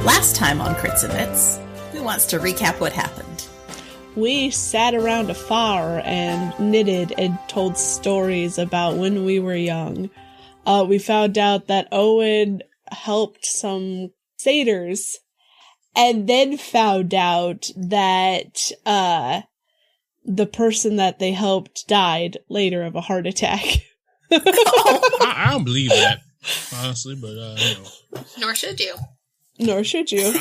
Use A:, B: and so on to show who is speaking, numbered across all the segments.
A: Last time on Crits&Knits, who wants to recap what happened?
B: We sat around a fire and knitted and told stories about when we were young. We found out that Owen helped some satyrs, and then found out that the person that they helped died later of a heart attack.
C: I don't believe that, honestly, but you know.
D: Nor should you.
B: Nor should you.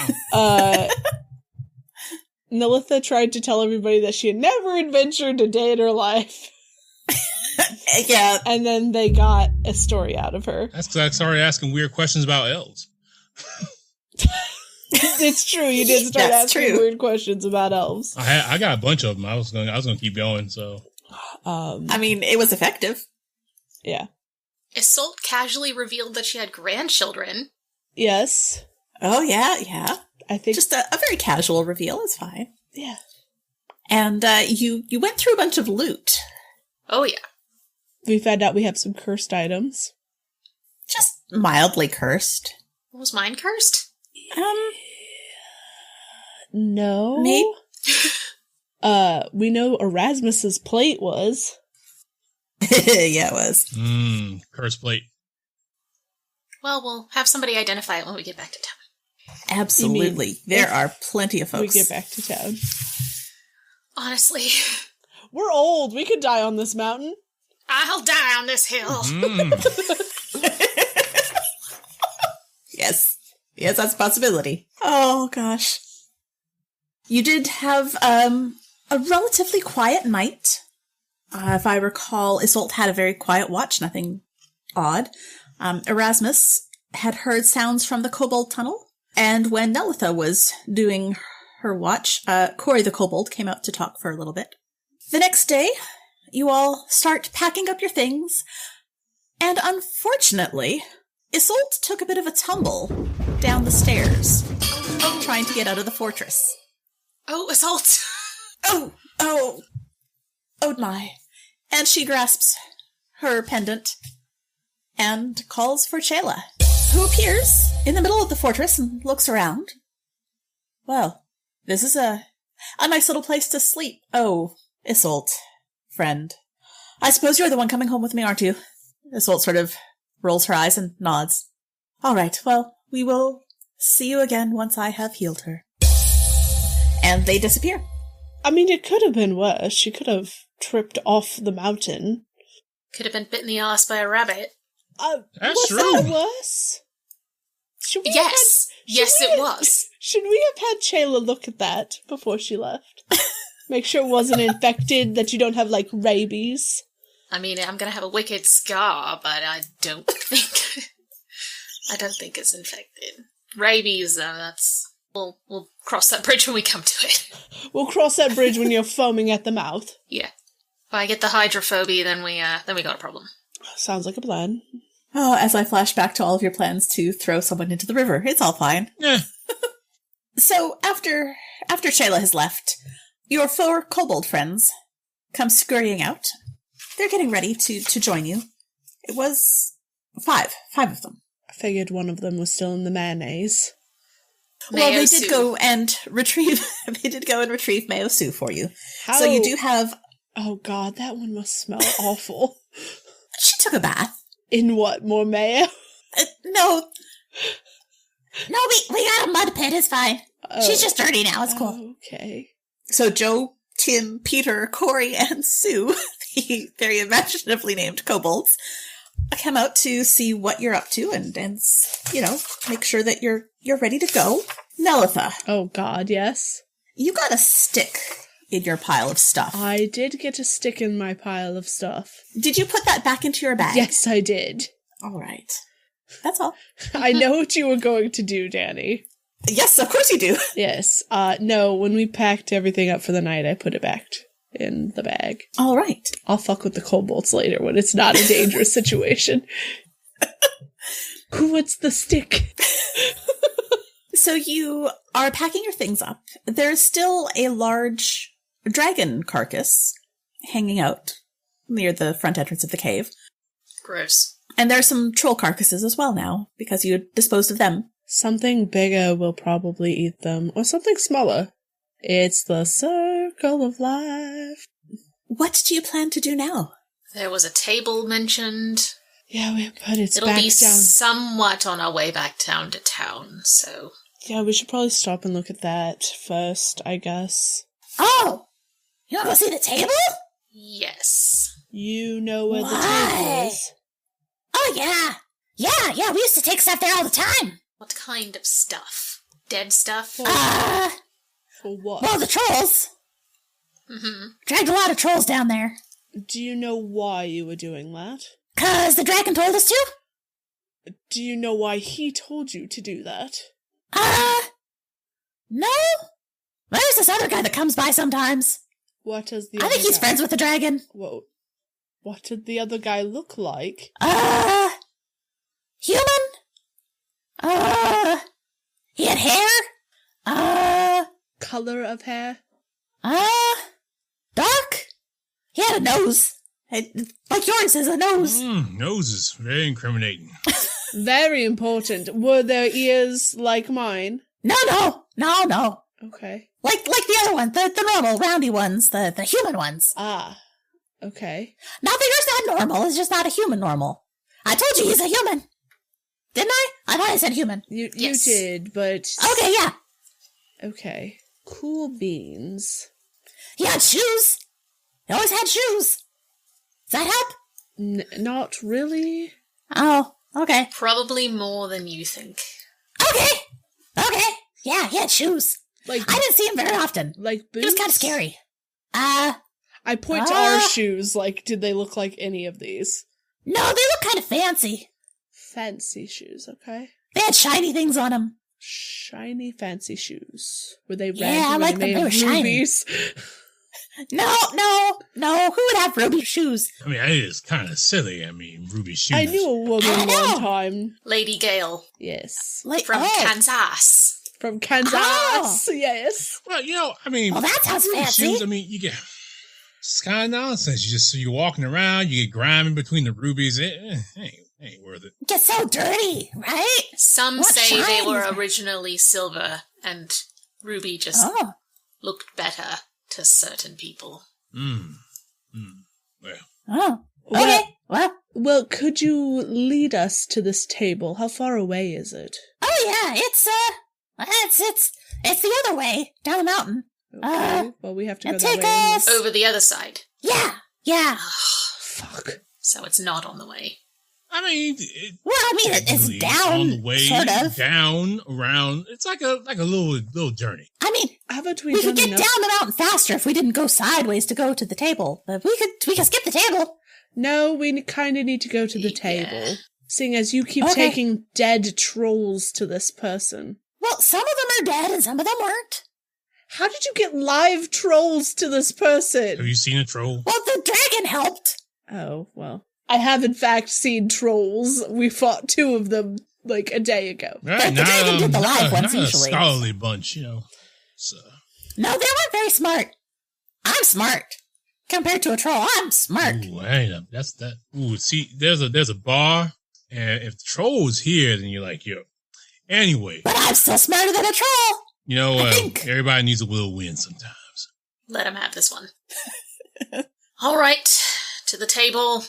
B: Nilitha tried to tell everybody that she had never adventured a day in her life.
A: Yeah.
B: And then they got a story out of her.
C: That's because I started asking weird questions about elves.
B: It's true. You did start asking weird questions about elves.
C: I got a bunch of them. I was gonna keep going. So,
A: I mean, it was effective.
B: Yeah.
D: Isolde casually revealed that she had grandchildren.
B: Yes.
A: Oh yeah.
B: I think
A: just a very casual reveal is fine.
B: Yeah.
A: And you went through a bunch of loot.
D: Oh yeah.
B: We found out we have some cursed items.
A: Just mildly cursed.
D: Was mine cursed?
B: No.
A: Maybe.
B: We know Erasmus's plate was.
A: Yeah, it was.
C: Curse plate.
D: Well, we'll have somebody identify it when we get back to town.
A: Absolutely. There are plenty of folks.
B: We get back to town.
D: Honestly.
B: We're old. We could die on this mountain.
D: I'll die on this hill.
A: Yes. Yes, that's a possibility. Oh, gosh. You did have a relatively quiet night. If I recall, Isolde had a very quiet watch, nothing odd. Erasmus had heard sounds from the kobold tunnel, and when Nelitha was doing her watch, Corey the kobold came out to talk for a little bit. The next day, you all start packing up your things, and unfortunately, Isolde took a bit of a tumble down the stairs, trying to get out of the fortress.
D: Oh, Isolde!
A: Oh my. And she grasps her pendant and calls for Chela, who appears in the middle of the fortress and looks around. Well, this is a nice little place to sleep. Oh, Isolde, friend. I suppose you're the one coming home with me, aren't you? Isolde sort of rolls her eyes and nods. All right, well, we will see you again once I have healed her. And they disappear.
B: I mean, it could have been worse. She could have tripped off the mountain.
D: Could have been bitten in the ass by a rabbit.
B: Was
C: true.
B: that worse?
D: Yes, it was.
B: Should we have had Chela look at that before she left? Make sure it wasn't infected, that you don't have, like, rabies.
D: I mean, I'm gonna have a wicked scar, but I don't think it's infected. Rabies, that's... We'll cross that bridge when we come to it.
B: We'll cross that bridge when you're foaming at the mouth.
D: Yeah. If I get the hydrophobia, then we got a problem. Sounds
B: like a plan.
A: Oh, as I flash back to all of your plans to throw someone into the river. It's all fine.
C: Yeah.
A: So, after Shayla has left, your 4 kobold friends come scurrying out. They're getting ready to join you. It was 5 of them.
B: I figured one of them was still in the mayonnaise.
A: Well, they did go and retrieve Mayo Sue for you.
B: How?
A: So you do have...
B: Oh god, that one must smell awful.
A: She took a bath.
B: In what, more mayo?
A: No, we got a mud pit, it's fine. Oh. She's just dirty now, it's cool.
B: Okay.
A: So Joe, Tim, Peter, Corey, and Sue, the very imaginatively named kobolds, come out to see what you're up to and make sure that you're ready to go. Nelitha.
B: Oh god, yes.
A: You got a stick in your pile of stuff.
B: I did get a stick in my pile of stuff.
A: Did you put that back into your bag?
B: Yes, I did.
A: All right. That's all.
B: I know what you were going to do, Danny.
A: Yes, of course you do.
B: Yes. No, when we packed everything up for the night, I put it back in the bag.
A: All right.
B: I'll fuck with the kobolds later when it's not a dangerous situation. Who wants the stick?
A: So you are packing your things up. There's still a large dragon carcass hanging out near the front entrance of the cave.
D: Gross.
A: And there are some troll carcasses as well now, because you disposed of them
B: Something bigger will probably eat them, or something smaller. It's the circle of life.
A: What do you plan to do now?
D: There was a table mentioned.
B: Yeah, but it's
D: It'll
B: back
D: be
B: down.
D: somewhat on our way back down to town, so...
B: Yeah, we should probably stop and look at that first, I guess.
A: Oh! You want to go see the table?
D: Yes.
B: You know where the
A: Why?
B: table is.
A: Oh, yeah. Yeah, we used to take stuff there all the time.
D: What kind of stuff? Dead stuff?
B: For what?
A: Well, the trolls.
D: Mm-hmm.
A: Dragged a lot of trolls down there.
B: Do you know why you were doing that?
A: 'Cause the dragon told us to?
B: Do you know why he told you to do that?
A: No? There's this other guy that comes by sometimes.
B: What does the
A: I think he's friends with the dragon.
B: Whoa. What did the other guy look like?
A: Human? He had hair?
B: Color of hair?
A: Dark? He had a nose. Like yours is a nose.
C: Nose is very incriminating.
B: Very important. Were their ears like mine?
A: No.
B: Okay.
A: Like the other ones, the normal, roundy ones, the human ones.
B: Ah. Okay.
A: Not that yours not normal, it's just not a human normal. I told you he's a human. Didn't I? I thought I said human.
B: You
D: Yes.
B: did, but...
A: Okay, yeah.
B: Okay. Cool beans.
A: He had shoes. He always had shoes. Does that help?
B: Not really.
A: Oh, okay.
D: Probably more than you think.
A: Okay. Yeah, he had shoes.
B: Like
A: I didn't see him very often.
B: Like boots?
A: He was kind of scary.
B: I point to our shoes, like, did they look like any of these?
A: No, they look kind of fancy.
B: Fancy shoes, okay.
A: They had shiny things on them.
B: Shiny fancy shoes. Were they red?
A: Yeah, I
B: Were
A: like them.
B: made
A: They
B: of
A: were shiny.
B: rubies?
A: No. Who would have ruby shoes?
C: I mean, it is kind of silly. I mean, ruby shoes.
B: I knew a
A: I
B: woman
A: know.
B: one time.
D: Lady Gale
B: Yes.
A: Like
D: from Kansas.
B: From Kansas.
A: Oh.
B: Yes.
C: Well, I mean,
A: Well, that sounds
C: ruby
A: fancy.
C: shoes, I mean, you get... It's kind of nonsense. You're walking around, you get grime in between the rubies. It ain't worth it.
A: Get so dirty, right?
D: Some
A: What
D: say they
A: shines?
D: were originally silver, and ruby just
A: Oh.
D: looked better to certain people.
C: Well,
A: Oh. Okay.
B: Well, could you lead us to this table? How far away is it?
A: Oh yeah, it's the other way down the mountain.
B: Okay. Well, we have to go
A: And
B: that
A: take
B: way. anyway.
A: us.
D: Over the other side.
A: Yeah.
B: Fuck.
D: So it's not on the way.
C: I mean,
A: Well, I mean, it's
C: technically
A: down,
C: on the way
A: sort of.
C: down around. It's like a little journey.
A: I mean,
B: Haven't we
A: we
B: done
A: could get
B: enough?
A: down the mountain faster if we didn't go sideways to go to the table. But we could skip the table.
B: No, we kind of need to go to the table.
D: Yeah.
B: Seeing as you keep
A: Okay.
B: taking dead trolls to this person.
A: Well, some of them are dead and some of them weren't.
B: How did you get live trolls to this
C: Have
B: person?
C: you seen a troll?
A: Well, the dragon helped.
B: Oh, well. I have in fact seen trolls. We fought 2 of them like a day ago.
C: Right,
A: the dragon did the live ones
C: not
A: usually.
C: a scholarly bunch, So,
A: No, they weren't very smart. I'm smart. Compared to a troll, I'm smart.
C: ooh, that's that. Ooh, see, there's a bar, and if the troll is here, then you're like, yo. Anyway,
A: But I'm still smarter than a troll. I think.
C: everybody needs a little win sometimes.
D: Let him have this one. All right, to the table.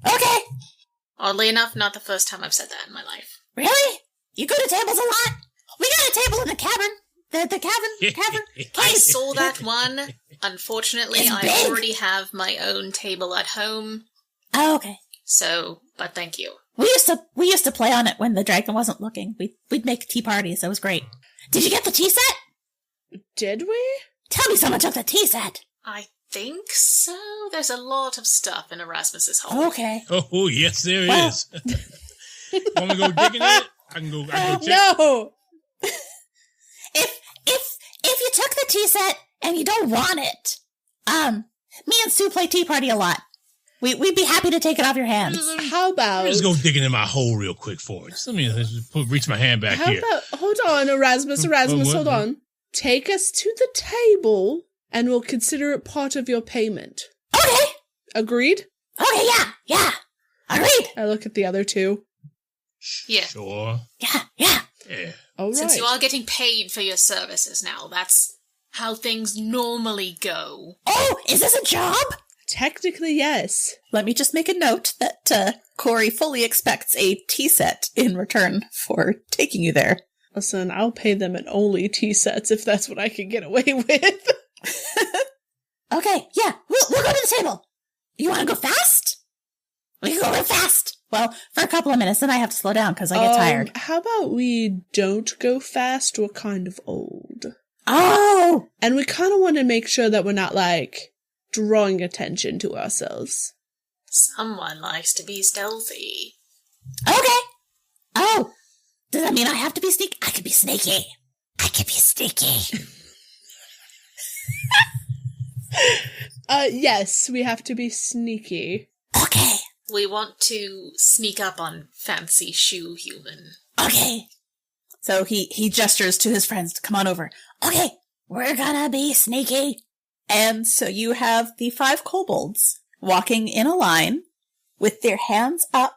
A: Okay.
D: Oddly enough, not the first time I've said that in my life.
A: Really? You go to tables a lot? We got a table in the cavern. The cavern.
D: I
A: Cave.
D: saw that one. Unfortunately,
A: It's
D: I
A: big.
D: already have my own table at home.
A: Oh, okay.
D: So, but thank you.
A: We used to play on it when the dragon wasn't looking. We'd make tea parties. That was great. Did you get the tea set?
B: Did we?
A: Tell me someone took the tea set.
D: I think so. There's a lot of stuff in Erasmus's home.
A: Okay.
C: Oh, yes, there
A: Well-
C: is. Want to go digging in it? I can go check.
B: No!
A: If you took the tea set and you don't want it, me and Sue play tea party a lot. We'd be happy to take it off your hands.
B: How about...
C: Let me just go digging in my hole real quick for it. Just let me reach my hand back
B: How
C: here.
B: about... Hold on, Erasmus,
C: what?
B: hold on. Take us to the table, and we'll consider it part of your payment.
A: Okay.
B: Agreed?
A: Okay, yeah. Agreed.
B: I look at the other 2.
D: Yeah.
C: Sure.
A: Yeah.
C: Yeah.
B: All right.
D: Since you are getting paid for your services now, that's how things normally go.
A: Oh, is this a job?
B: Technically, yes.
A: Let me just make a note that Corey fully expects a tea set in return for taking you there.
B: Listen, I'll pay them in only tea sets if that's what I can get away with.
A: Okay, yeah, we'll go to the table. You want to go fast? We can go real fast. Well, for a couple of minutes, then I have to slow down because I get tired.
B: How about we don't go fast? We're kind of old.
A: Oh!
B: And we kind of want to make sure that we're not, drawing attention to ourselves.
D: Someone likes to be stealthy.
A: Okay. Oh, does that mean I have to be sneaky? I could be sneaky. I could be sneaky.
B: Yes, we have to be sneaky.
A: Okay.
D: We want to sneak up on Fancy Shoe Human.
A: Okay. So he gestures to his friends to come on over. Okay, we're gonna be sneaky. And so you have the 5 kobolds walking in a line with their hands up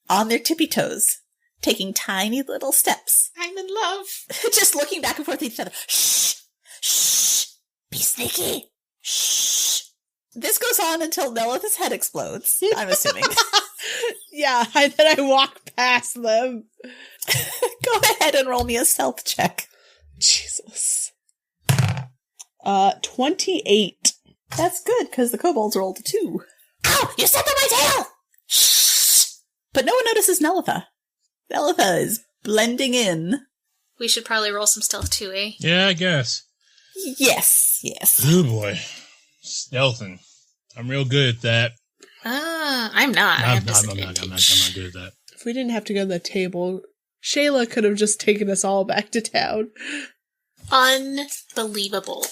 A: on their tippy toes, taking tiny little steps.
D: I'm in love.
A: Just looking back and forth at each other. Shh! Shh! Be sneaky! Shh! This goes on until Nelith's head explodes, I'm assuming.
B: Yeah, then I walk past them.
A: Go ahead and roll me a stealth check.
B: Jesus. 28.
A: That's good, because the kobolds rolled a 2. Ow! You stepped on my tail! Shh! But no one notices Nelitha. Nelitha is blending in.
D: We should probably roll some stealth too, eh?
C: Yeah, I guess.
A: Yes.
C: Oh boy. Stealthing. I'm real good at that.
D: I'm not. I
C: I'm
D: have
C: not
D: disadvantage.
C: good at that.
B: If we didn't have to go to the table, Shayla could have just taken us all back to town.
D: Unbelievable.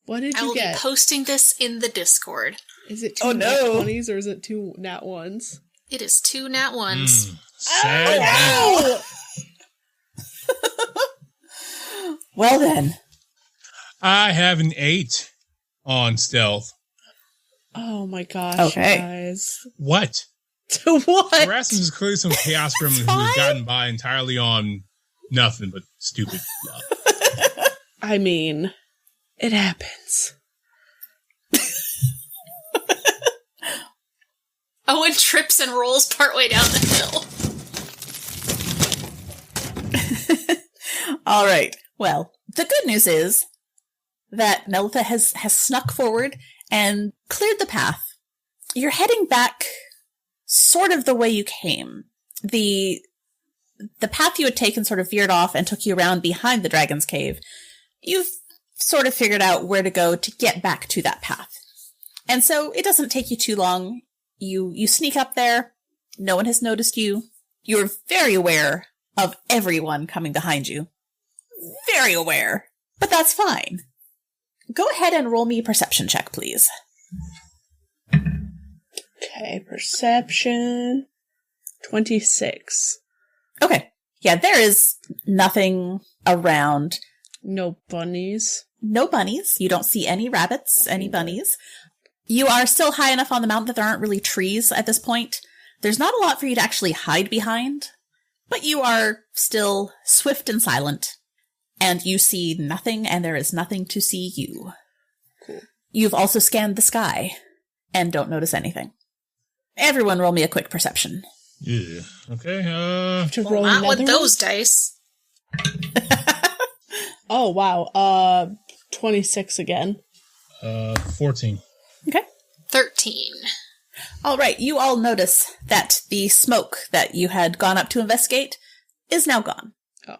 B: What did
D: I
B: you
D: will
B: get?
D: be posting this in the Discord.
B: Is it 2 nat 20s or is it 2 nat 1s?
D: It is 2 nat 1s.
C: Sad.
B: Oh,
A: Well then.
C: I have an 8 on stealth.
B: oh my gosh,
A: Okay.
B: guys.
C: What?
B: What?
C: Erasmus is clearly some chaos gremlin who has gotten by entirely on nothing but stupid love.
B: I mean, it happens.
D: Owen trips and rolls partway down the hill.
A: All right. Well, the good news is that Nelitha has snuck forward and cleared the path. You're heading back sort of the way you came. The path you had taken sort of veered off and took you around behind the dragon's cave. You've sort of figured out where to go to get back to that path. And so it doesn't take you too long. You sneak up there. No one has noticed you. You're very aware of everyone coming behind you. Very aware. But that's fine. Go ahead and roll me a perception check, please.
B: Okay, perception. 26.
A: Okay. Yeah, there is nothing around.
B: No bunnies.
A: No bunnies. You don't see any rabbits, any bunnies. You are still high enough on the mountain that there aren't really trees at this point. There's not a lot for you to actually hide behind, but you are still swift and silent, and you see nothing, and there is nothing to see you.
B: Cool.
A: You've also scanned the sky, and don't notice anything. Everyone roll me a quick perception.
C: Yeah. Okay.
B: To
D: Well,
B: roll
D: not with
B: another
D: those dice.
B: Oh, wow. 26 again.
C: 14.
A: Okay.
D: 13.
A: All right, you all notice that the smoke that you had gone up to investigate is now gone.
B: Oh.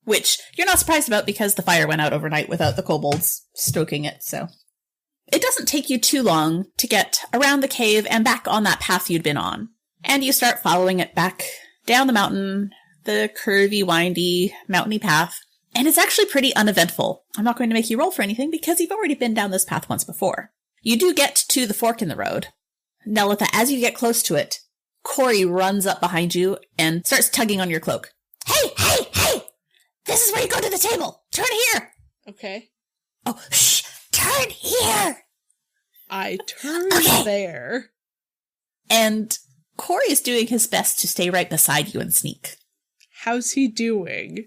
A: Which you're not surprised about because the fire went out overnight without the kobolds stoking it, so. It doesn't take you too long to get around the cave and back on that path you'd been on. And you start following it back down the mountain, the curvy, windy, mountainy path. And it's actually pretty uneventful. I'm not going to make you roll for anything because you've already been down this path once before. You do get to the fork in the road. Nelitha, as you get close to it, Corey runs up behind you and starts tugging on your cloak. Hey! This is where you go to the table! Turn here!
B: Okay.
A: Oh, shh! Turn here!
B: I turn there.
A: And Corey is doing his best to stay right beside you and sneak.
B: How's he doing?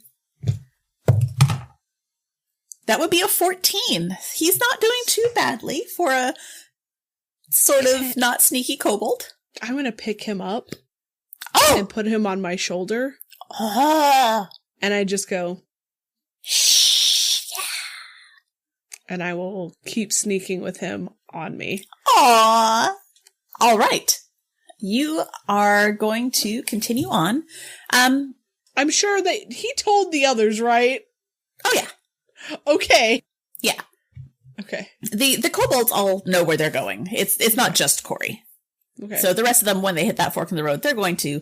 A: That would be a 14. He's not doing too badly for a sort of not sneaky kobold.
B: I'm going to pick him up
A: Oh!
B: and put him on my shoulder.
A: Oh!
B: And I just go,
A: Shh! Yeah.
B: and I will keep sneaking with him on me.
A: Aww! All right. You are going to continue on.
B: I'm sure that he told the others, right?
A: Oh, yeah.
B: Okay.
A: Yeah.
B: Okay.
A: The kobolds all know where they're going. It's not just Corey.
B: Okay.
A: So the rest of them, when they hit that fork in the road, they're going to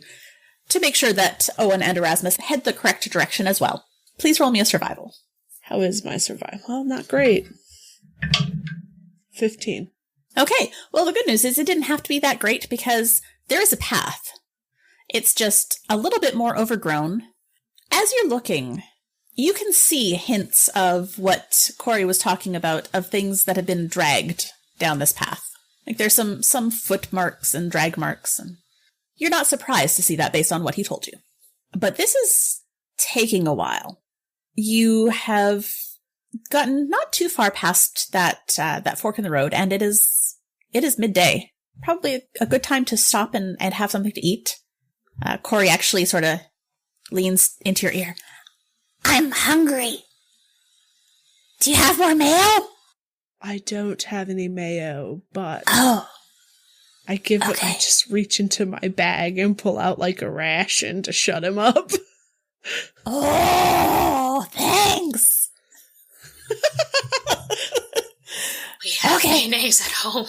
A: make sure that Owen and Erasmus head the correct direction as well. Please roll me a survival.
B: How is my survival? Well, not great. 15.
A: Okay. Well, the good news is it didn't have to be that great because there is a path. It's just a little bit more overgrown. As you're looking, you can see hints of what Corey was talking about, of things that have been dragged down this path. Like there's some foot marks and drag marks, and you're not surprised to see that based on what he told you. But this is taking a while. You have gotten not too far past that fork in the road, and it is midday. Probably a good time to stop and have something to eat. Corey actually sort of leans into your ear. I'm hungry. Do you have more mayo?
B: I don't have any mayo, but
A: Oh,
B: I give it.
A: okay.
B: I just reach into my bag and pull out like a ration to shut him up.
A: Oh, thanks.
D: We have
A: Okay.
D: mayonnaise at home.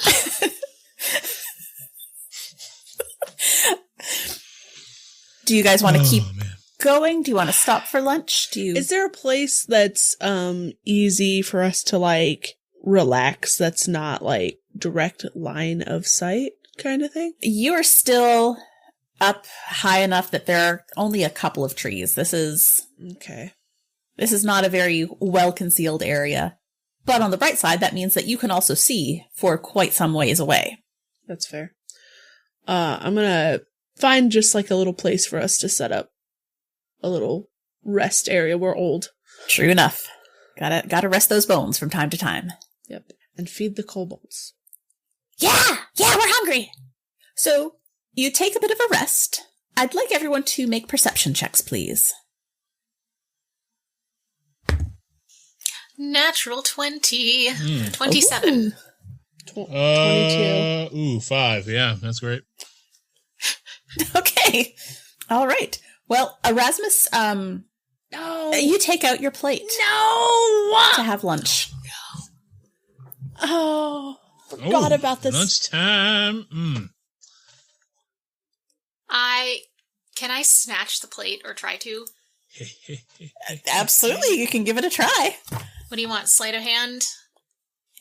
A: Do you guys want to keep
C: man.
A: going? Do you want to stop for lunch?
B: Is there a place that's easy for us to like relax? That's not like direct line of sight kind of thing.
A: You are still up high enough that there are only a couple of trees. This is
B: Okay.
A: not a very well-concealed area. But on the bright side, that means that you can also see for quite some ways away.
B: That's fair. I'm gonna find just like a little place for us to set up a little rest area. We're old.
A: True enough. Gotta rest those bones from time to time.
B: Yep. And feed the kobolds.
A: Yeah, we're hungry. So, you take a bit of a rest. I'd like everyone to make perception checks, please.
D: Natural 20. 27.
A: Ooh.
B: 22.
C: 5. Yeah, that's great.
A: Okay. All right. Well, Erasmus,
B: No.
A: you take out your plate
B: No.
A: to have lunch.
B: Oh, forgot about this.
C: Lunchtime.
D: Can I snatch the plate or try to?
A: Absolutely, you can give it a try.
D: What do you want? Sleight of hand?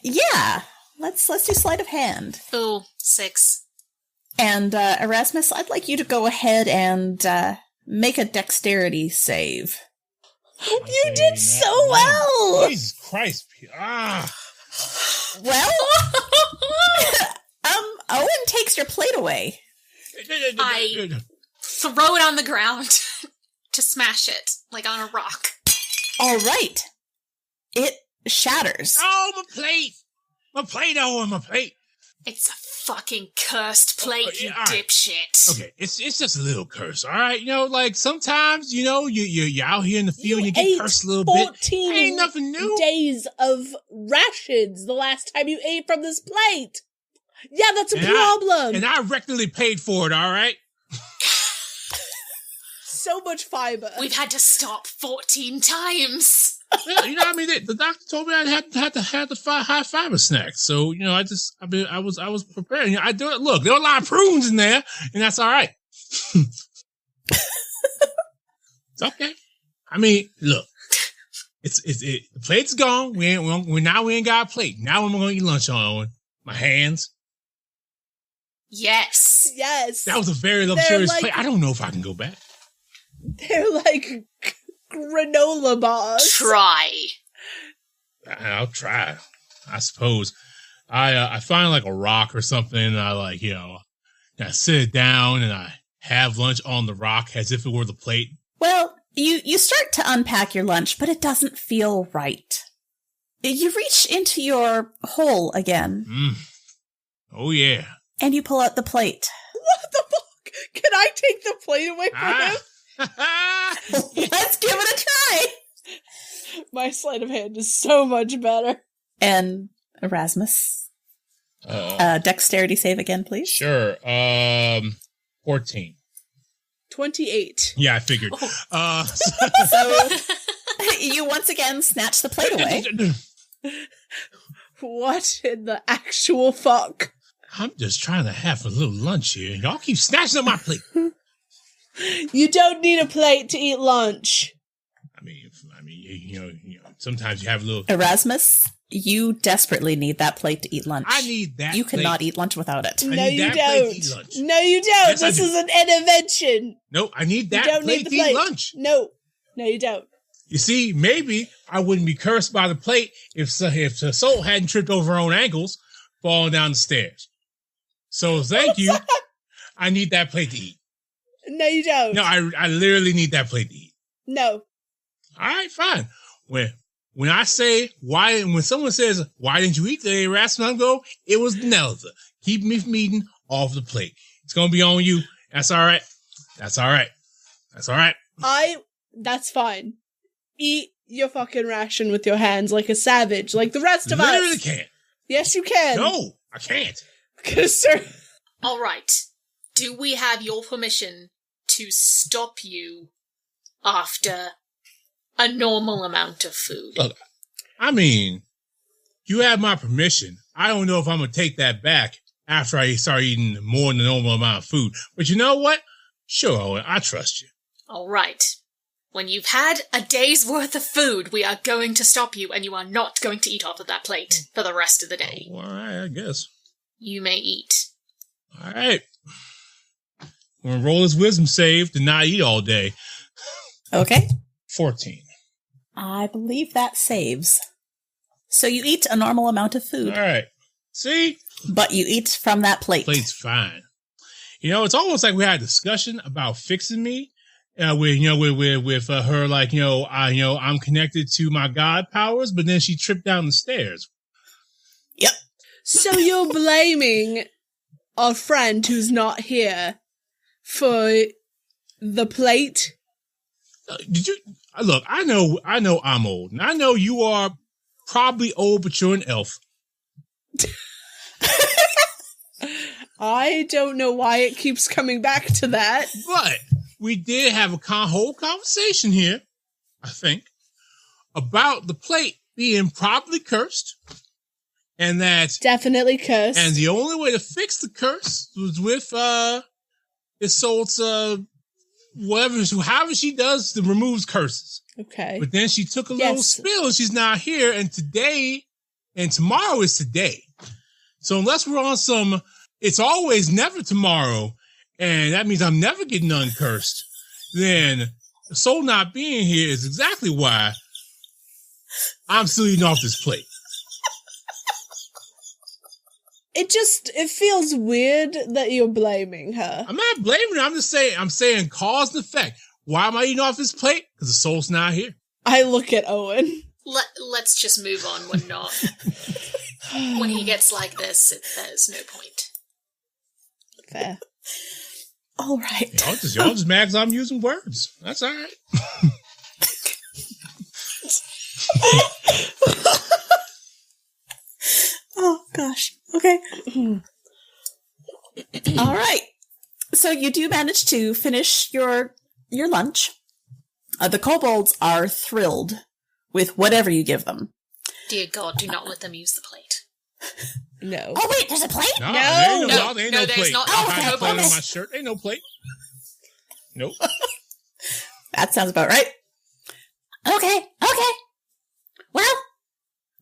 A: Yeah. Let's do sleight of hand.
D: Ooh, 6.
A: And Erasmus, I'd like you to go ahead and make a dexterity save.
B: You did so well.
C: Jesus Christ.
A: Well, Owen takes your plate away.
D: I throw it on the ground to smash it, like on a rock.
A: All right. It shatters.
C: Oh, my plate. My plate, oh, my plate.
D: It's a fucking cursed plate, you
C: yeah, all right.
D: dipshit.
C: Okay, it's just a little curse, all right? You know, like sometimes, you know, you're out here in the field and you get cursed a little bit.
B: 14
C: Ain't nothing new.
B: days of rations the last time you ate from this plate. Yeah, that's a problem.
C: And I regularly paid for it, all right?
B: So much fiber.
D: We've had to stop 14 times.
C: Yeah, you know what I mean? The doctor told me I had to have the high fiber snacks. So, you know, I was prepared. You know, I do it. Look, there were a lot of prunes in there, and that's all right. It's okay. I mean, look, the plate's gone. We ain't got a plate. Now I'm gonna eat lunch on my hands.
D: Yes.
B: Yes.
C: That was a very luxurious plate. I don't know if I can go back.
B: They're like granola bars.
D: Try.
C: I'll try, I suppose. I find like a rock or something, and I like, you know, I sit it down and I have lunch on the rock as if it were the plate.
A: Well, you start to unpack your lunch, but it doesn't feel right. You reach into your hole again.
C: Oh, yeah.
A: And you pull out the plate.
B: What the fuck? Can I take the plate away from him?
A: Let's give it a try.
B: My sleight of hand is so much better.
A: And Erasmus, dexterity save again, please.
C: Sure. 14.
B: 28.
C: Yeah, I figured.
A: So you once again snatch the plate away.
B: What in the actual fuck?
C: I'm just trying to have a little lunch here. Y'all keep snatching up my plate.
B: You don't need a plate to eat lunch.
C: I mean, you know, sometimes you have a little...
A: Erasmus, you desperately need that plate to eat lunch.
C: I need that
A: You cannot eat lunch without it.
B: No, you don't. No, you don't.
C: Yes,
B: this is an intervention.
C: No, I need that
B: You don't
C: plate
B: need the
C: to
B: plate.
C: eat lunch.
B: No, you don't.
C: You see, maybe I wouldn't be cursed by the plate if the soul hadn't tripped over her own ankles falling down the stairs. So thank you. I need that plate to eat.
B: No, you don't.
C: No, I literally need that plate to eat.
B: No.
C: All right, fine. When I say why, when someone says, why didn't you eat today, Rasmus, I go, it was Nelza. Keep me from eating off the plate. It's going to be on you. That's all right. That's all right. That's all right.
B: That's fine. Eat your fucking ration with your hands like a savage, like the rest of
C: Literally
B: us.
C: can't.
B: Yes, you can.
C: No, I can't.
B: Because, sir.
D: All right. Do we have your permission to stop you after a normal amount of food?
C: Look, I mean, you have my permission. I don't know if I'm going to take that back after I start eating more than the normal amount of food. But you know what? Sure, Owen, I trust you.
D: All right. When you've had a day's worth of food, we are going to stop you, and you are not going to eat off of that plate for the rest of the day.
C: Oh, all right, I guess.
D: You may eat.
C: All right. I'm going to roll his wisdom save to not eat all day.
A: Okay.
C: 14.
A: I believe that saves. So you eat a normal amount of food.
C: All right. See?
A: But you eat from that plate.
C: Plate's fine. You know, it's almost like we had a discussion about fixing me. With her, like, I'm connected to my god powers, but then she tripped down the stairs.
A: Yep.
B: So you're blaming a friend who's not here for the plate?
C: Did you look? I know I'm old, and I know you are probably old, but you're an elf.
B: I don't know why it keeps coming back to that.
C: But we did have a whole conversation here, I think, about the plate being properly cursed, and that
B: definitely cursed.
C: And the only way to fix the curse was with Isolde's however she does to removes curses.
B: Okay.
C: But then she took a little spill and she's not here, and today and tomorrow is today. So unless we're on some it's always never tomorrow, and that means I'm never getting uncursed, then the soul not being here is exactly why I'm still eating off this plate.
B: It feels weird that you're blaming her.
C: I'm not blaming her. I'm saying cause and effect. Why am I eating off this plate? Because the soul's not here.
B: I look at Owen.
D: Let's just move on. We're not. When he gets like this, there's no point.
B: Fair.
A: All right.
C: Y'all just mad because I'm using words. That's all right.
A: Oh, gosh. Okay. All right. So you do manage to finish your lunch. The kobolds are thrilled with whatever you give them.
D: Dear God, do not let them use the plate.
B: No.
A: Oh, wait, there's a plate?
C: No, there ain't no
D: there's
C: plate.
D: not.
C: I have a plate on
A: okay.
C: my shirt. Ain't no plate. Nope.
A: That sounds about right. Okay. Well,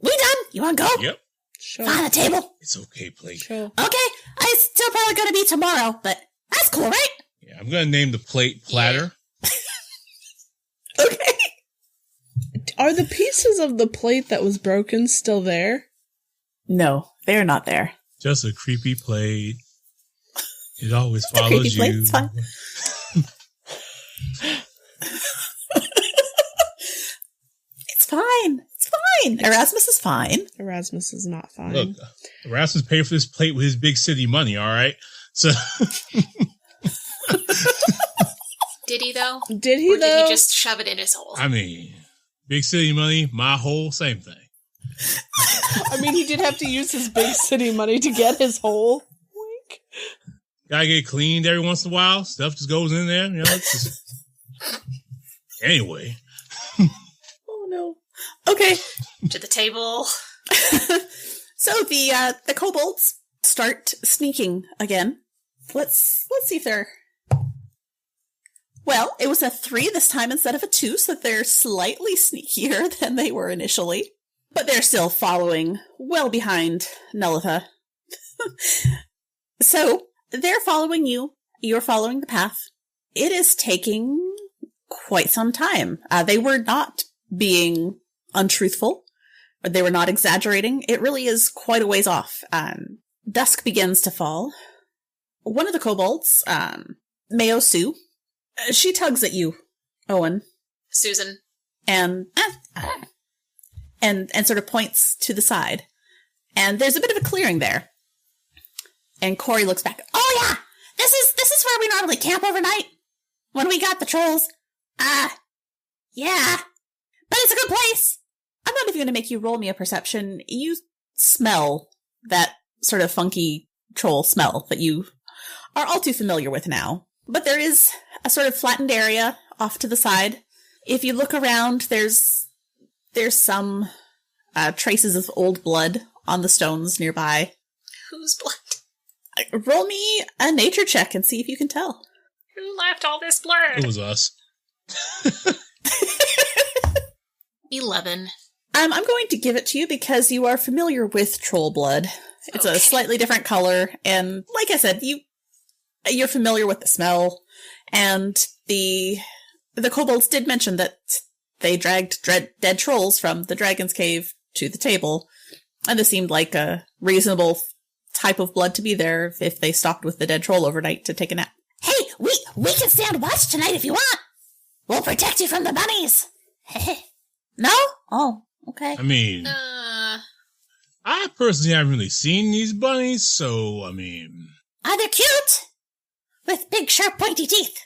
A: we done. You want to go?
C: Yep.
B: Sure.
A: Find a table.
C: It's okay, plate.
B: Sure.
A: Okay. It's still probably going to be tomorrow, but that's cool, right?
C: Yeah, I'm going to name the plate Platter.
A: Okay.
B: Are the pieces of the plate that was broken still there?
A: No, they're not there.
C: Just a creepy plate. It always
A: Just a creepy
C: follows
A: plate,
C: you.
A: it's fine. Erasmus is fine.
B: Erasmus is not fine.
C: Look, Erasmus paid for this plate with his big city money, all right? So
D: Did he, though?
B: Did he,
D: Or
B: though?
D: did he just shove it in his hole?
C: I mean, big city money, my hole, same thing.
B: I mean, he did have to use his big city money to get his hole. Wink.
C: Gotta get cleaned every once in a while. Stuff just goes in there, you know. It's just... Anyway.
A: Oh, no. Okay.
D: To the table.
A: So the kobolds start sneaking again. Let's see if they're... Well, it was a 3 this time instead of a 2, so they're slightly sneakier than they were initially. But they're still following well behind Nelitha. So, they're following you. You're following the path. It is taking quite some time. They were not being untruthful, or they were not exaggerating. It really is quite a ways off. Dusk begins to fall. One of the kobolds, Ensue, she tugs at you, Owen.
D: Susan.
A: And sort of points to the side. And there's a bit of a clearing there. And Corey looks back. Oh yeah! This is where we normally camp overnight. When we got the trolls. Yeah. But it's a good place. I'm not even going to make you roll me a perception. You smell that sort of funky troll smell that you are all too familiar with now. But there is a sort of flattened area off to the side. If you look around, there's some traces of old blood on the stones nearby.
D: Whose blood?
A: Roll me a nature check and see if you can tell.
D: Who left all this blood?
C: It was us.
D: 11.
A: I'm going to give it to you because you are familiar with troll blood. It's a slightly different color, and like I said, you're familiar with the smell, and the kobolds did mention that they dragged dead trolls from the dragon's cave to the table, and this seemed like a reasonable type of blood to be there if they stopped with the dead troll overnight to take a nap. Hey, we can stand watch tonight if you want. We'll protect you from the bunnies. No? Oh, okay.
C: I mean, I personally haven't really seen these bunnies, so, I mean...
A: They're cute! With big, sharp, pointy teeth.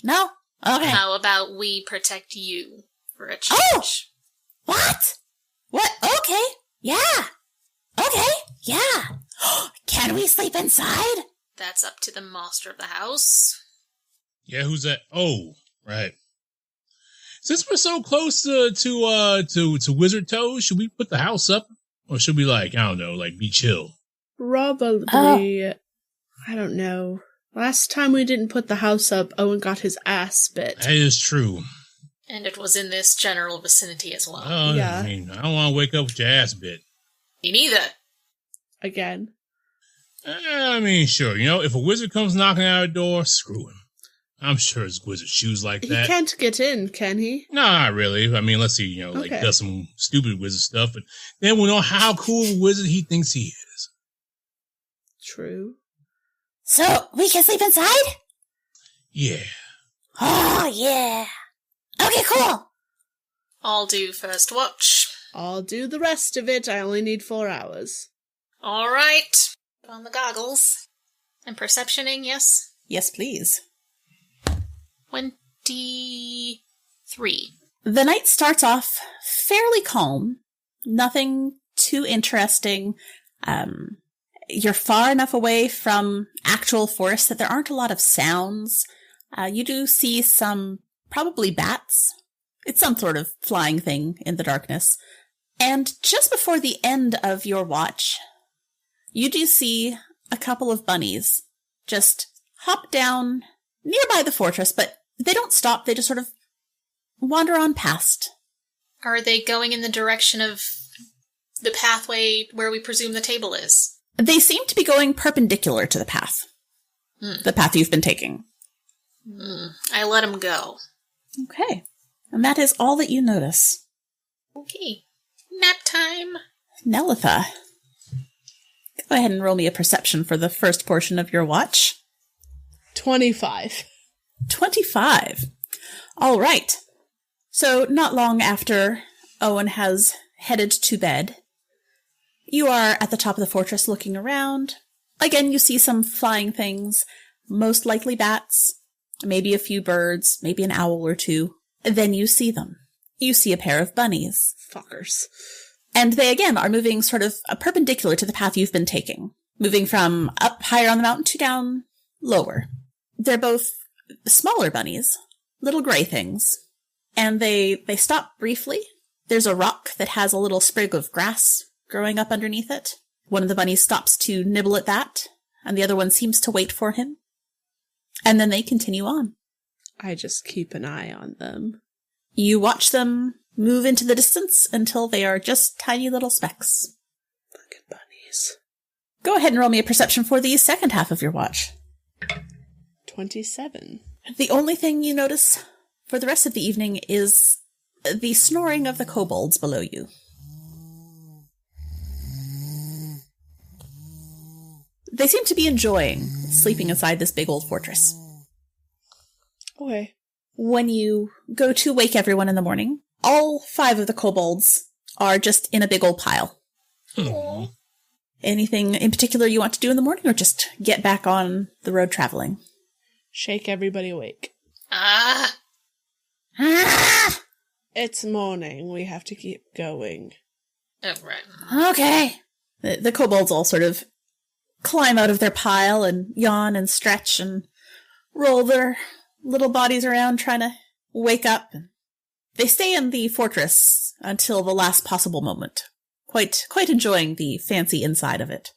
A: No? Okay.
D: How about we protect you for a change?
A: Oh! What? What? Okay. Yeah. Okay. Yeah. Can we sleep inside?
D: That's up to the master of the house.
C: Yeah, who's that? Oh, right. Since we're so close to Wizard Toes, should we put the house up? Or should we, like, I don't know, like, be chill?
B: Probably. I don't know. Last time we didn't put the house up, Owen got his ass bit.
C: That is true.
D: And it was in this general vicinity as well.
C: Oh, yeah. I mean, I don't want to wake up with your ass bit.
D: Me neither.
B: Again.
C: I mean, sure. You know, if a wizard comes knocking at our door, screw him. I'm sure his wizard shoes like that.
B: He can't get in, can he?
C: No, not really. I mean, let's see, you know, like, does some stupid wizard stuff, but then we'll know how cool of a wizard he thinks he is.
B: True.
A: So, we can sleep inside?
C: Yeah.
A: Oh, yeah. Okay, cool.
D: I'll do first watch.
B: I'll do the rest of it. I only need 4 hours.
D: All right. Put on the goggles. And perceptioning, yes?
A: Yes, please.
D: 23.
A: The night starts off fairly calm. Nothing too interesting. You're far enough away from actual forest that there aren't a lot of sounds. You do see some, probably bats. It's some sort of flying thing in the darkness. And just before the end of your watch, you do see a couple of bunnies just hop down nearby the fortress, but they don't stop. They just sort of wander on past.
D: Are they going in the direction of the pathway where we presume the table is?
A: They seem to be going perpendicular to the path. The path you've been taking.
D: I let them go.
A: Okay. And that is all that you notice.
D: Okay. Nap time.
A: Nelitha, go ahead and roll me a perception for the first portion of your watch.
B: 25.
A: 25. All right. So not long after Owen has headed to bed. You are at the top of the fortress looking around. Again, you see some flying things, most likely bats, maybe a few birds, maybe an owl or two. Then you see them. You see a pair of bunnies.
B: Fuckers.
A: And they, again, are moving sort of perpendicular to the path you've been taking, moving from up higher on the mountain to down lower. They're both smaller bunnies, little gray things, and they stop briefly. There's a rock that has a little sprig of grass growing up underneath it. One of the bunnies stops to nibble at that, and the other one seems to wait for him. And then they continue on.
B: I just keep an eye on them.
A: You watch them move into the distance until they are just tiny little specks.
B: Fucking bunnies.
A: Go ahead and roll me a perception for the second half of your watch.
B: 27.
A: The only thing you notice for the rest of the evening is the snoring of the kobolds below you. They seem to be enjoying sleeping inside this big old fortress.
B: Okay.
A: When you go to wake everyone in the morning, all 5 of the kobolds are just in a big old pile.
C: Aww.
A: Anything in particular you want to do in the morning, or just get back on the road traveling?
B: Shake everybody awake.
D: Ah!
B: It's morning. We have to keep going.
D: Oh, right.
A: Okay. The kobolds all sort of climb out of their pile and yawn and stretch and roll their little bodies around trying to wake up. They stay in the fortress until the last possible moment, quite enjoying the fancy inside of it,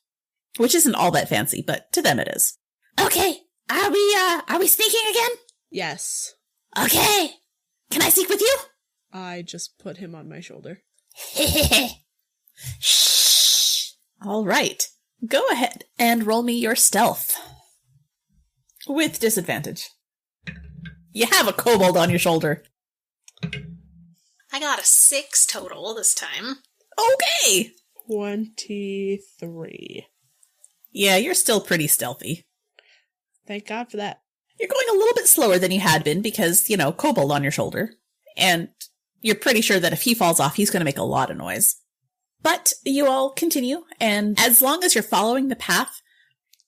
A: which isn't all that fancy, but to them it is. Okay, are we sneaking again?
B: Yes.
A: Okay, can I sneak with you?
B: I just put him on my shoulder.
A: Shh. All right, go ahead and roll me your stealth with disadvantage. You have a kobold on your shoulder.
D: I got a 6 total this time.
A: Okay.
B: 23.
A: Yeah, you're still pretty stealthy.
B: Thank God for that.
A: You're going a little bit slower than you had been because, kobold on your shoulder. And you're pretty sure that if he falls off, he's going to make a lot of noise. But you all continue, and as long as you're following the path,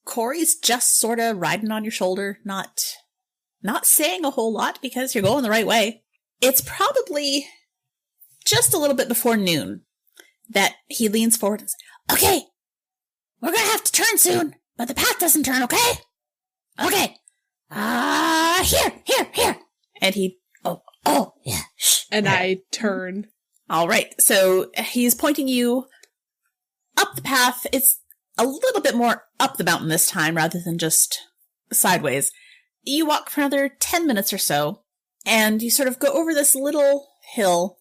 A: Corey's just sort of riding on your shoulder, not saying a whole lot because you're going the right way. It's probably just a little bit before noon that he leans forward and says, okay, we're going to have to turn soon, but the path doesn't turn, okay? Okay. Here. And he, oh, yeah. Shh.
B: And I turn.
A: All right. So he's pointing you up the path. It's a little bit more up the mountain this time rather than just sideways. You walk for another 10 minutes or so, and you sort of go over this little hill,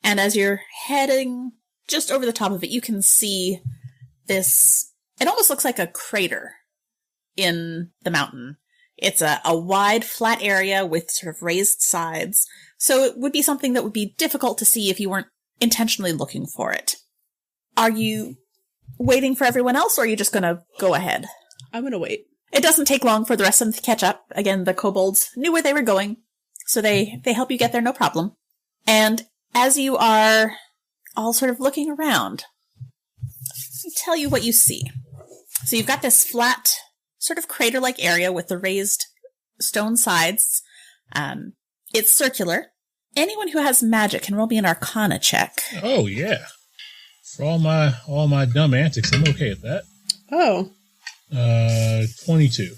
A: and as you're heading just over the top of it, you can see this, it almost looks like a crater in the mountain. It's a wide, flat area with sort of raised sides, so it would be something that would be difficult to see if you weren't intentionally looking for it. Are you waiting for everyone else, or are you just going to go ahead?
B: I'm going to wait.
A: It doesn't take long for the rest of them to catch up. Again, the kobolds knew where they were going, so they help you get there no problem. And as you are all sort of looking around, I'll tell you what you see. So you've got this flat, sort of crater-like area with the raised stone sides. It's circular. Anyone who has magic can roll me an Arcana check.
C: Oh, yeah. For all my dumb antics, I'm okay at that.
B: Oh.
C: 22.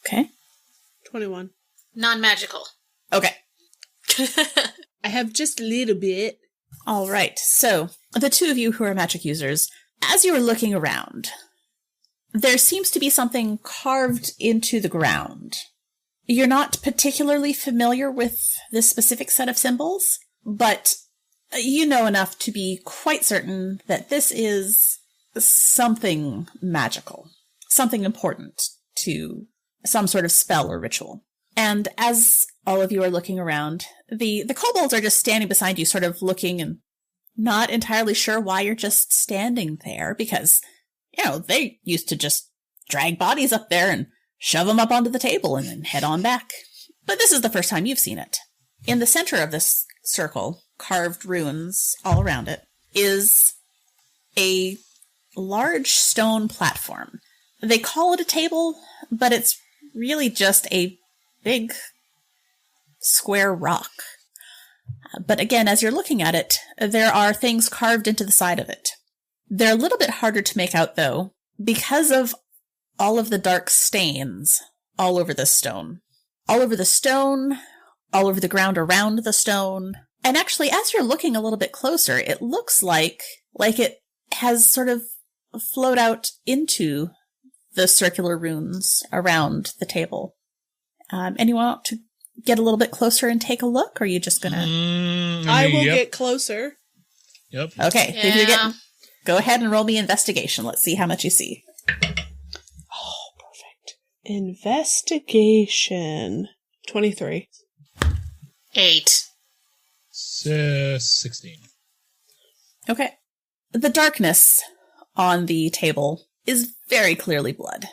A: Okay.
B: 21.
D: Non-magical.
A: Okay.
B: I have just a little bit.
A: All right. So, the two of you who are magic users, as you are looking around, there seems to be something carved into the ground. You're not particularly familiar with this specific set of symbols, but you know enough to be quite certain that this is something magical, something important to some sort of spell or ritual. And as all of you are looking around, the kobolds are just standing beside you, sort of looking and not entirely sure why you're just standing there, because, they used to just drag bodies up there and shove them up onto the table and then head on back. But this is the first time you've seen it. In the center of this circle, carved runes all around it, is a large stone platform. They call it a table, but it's really just a big square rock. But again, as you're looking at it, there are things carved into the side of it. They're a little bit harder to make out, though, because of all of the dark stains all over the stone. All over the stone, all over the ground around the stone. And actually, as you're looking a little bit closer, it looks like it has sort of flowed out into the circular runes around the table. Anyone want to get a little bit closer and take a look, or are you just gonna...
B: I will get closer.
C: Yep.
A: Okay,
D: Yeah.
A: if you're getting... Go ahead and roll me investigation. Let's see how much you see.
B: Oh, perfect. Investigation. 23.
D: 8.
C: 16.
A: Okay. The darkness on the table is very clearly blood.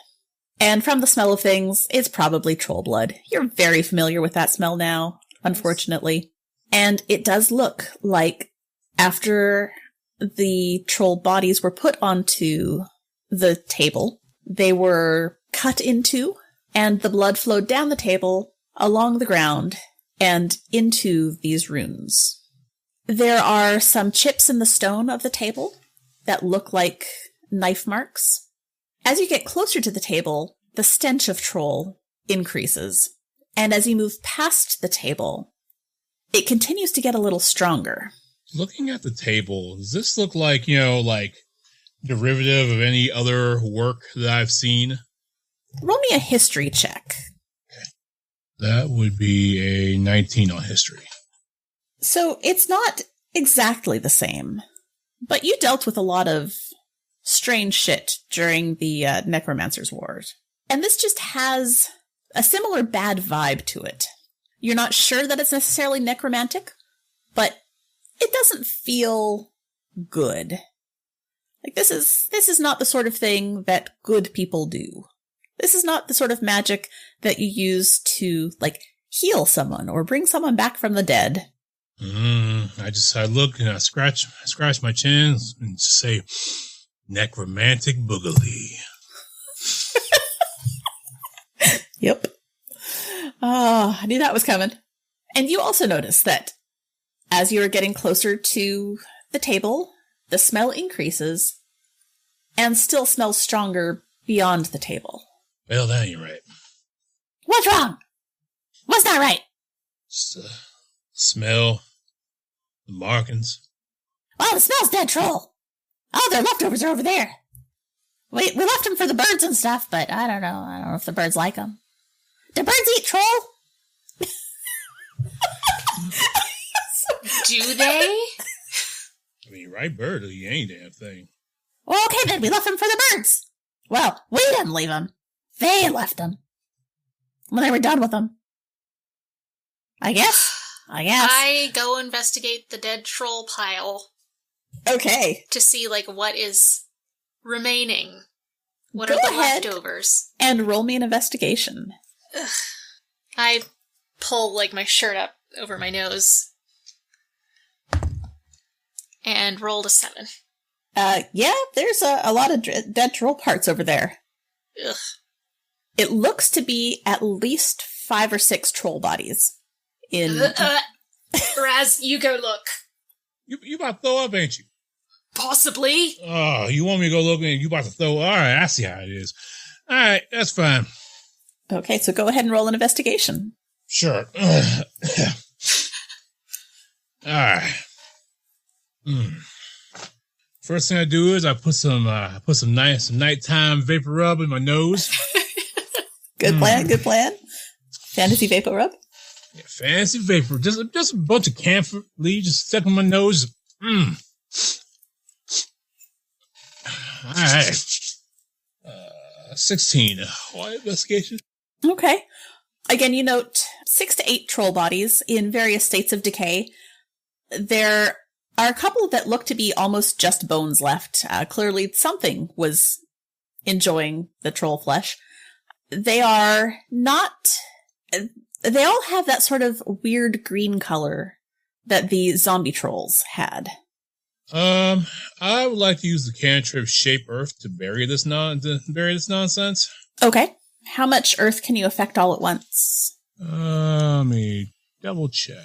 A: And from the smell of things, it's probably troll blood. You're very familiar with that smell now, unfortunately. And it does look like after the troll bodies were put onto the table, they were cut into, and the blood flowed down the table, along the ground, and into these runes. There are some chips in the stone of the table that look like knife marks. As you get closer to the table, the stench of troll increases. And as you move past the table, it continues to get a little stronger.
C: Looking at the table, does this look like, like derivative of any other work that I've seen?
A: Roll me a history check.
C: Okay. That would be a 19 on history.
A: So it's not exactly the same, but you dealt with a lot of strange shit during the Necromancer's Wars. And this just has a similar bad vibe to it. You're not sure that it's necessarily necromantic, but it doesn't feel good. Like, this is not the sort of thing that good people do. This is not the sort of magic that you use to, like, heal someone or bring someone back from the dead.
C: I look and I scratch my chin and say, necromantic boogaloo.
A: Yep. Oh, I knew that was coming. And you also notice that as you are getting closer to the table, the smell increases and still smells stronger beyond the table.
C: Well, that ain't right.
A: What's wrong? What's not right?
C: Just the smell, the markings.
A: Well, it smells dead troll. Oh, their leftovers are over there. We left them for the birds and stuff, but I don't know. I don't know if the birds like them. Do birds eat troll?
D: Do they?
C: I mean, right bird will eat any damn thing.
A: Well, okay then, we left them for the birds. Well, we didn't leave them. They left them. When they were done with them. I guess.
D: I go investigate the dead troll pile
A: Okay.
D: to see, like, what is remaining. What
A: Go
D: are the
A: ahead
D: leftovers?
A: and roll me an investigation.
D: Ugh. I pull, like, my shirt up over my nose and rolled a 7.
A: Yeah, there's a lot of dead troll parts over there.
D: Ugh.
A: It looks to be at least 5 or 6 troll bodies.
D: Raz, you go look.
C: You about to throw up, ain't you?
D: Possibly.
C: Oh, you want me to go look and you about to throw? All right, I see how it is. All right, that's fine.
A: Okay, so go ahead and roll an investigation.
C: Sure. All right. First thing I do is I put some nighttime vapor rub in my nose.
A: Good plan, good plan. Fantasy vapor rub?
C: Yeah, fancy vapor. Just a bunch of camphor leaves just stuck in my nose. All right. 16. Why investigation?
A: Okay. Again, you note 6 to 8 troll bodies in various states of decay. There are a couple that look to be almost just bones left. Clearly something was enjoying the troll flesh. They are not... They all have that sort of weird green color that the zombie trolls had.
C: I would like to use the cantrip Shape Earth to bury this nonsense.
A: Okay. How much earth can you affect all at once?
C: Let me double check.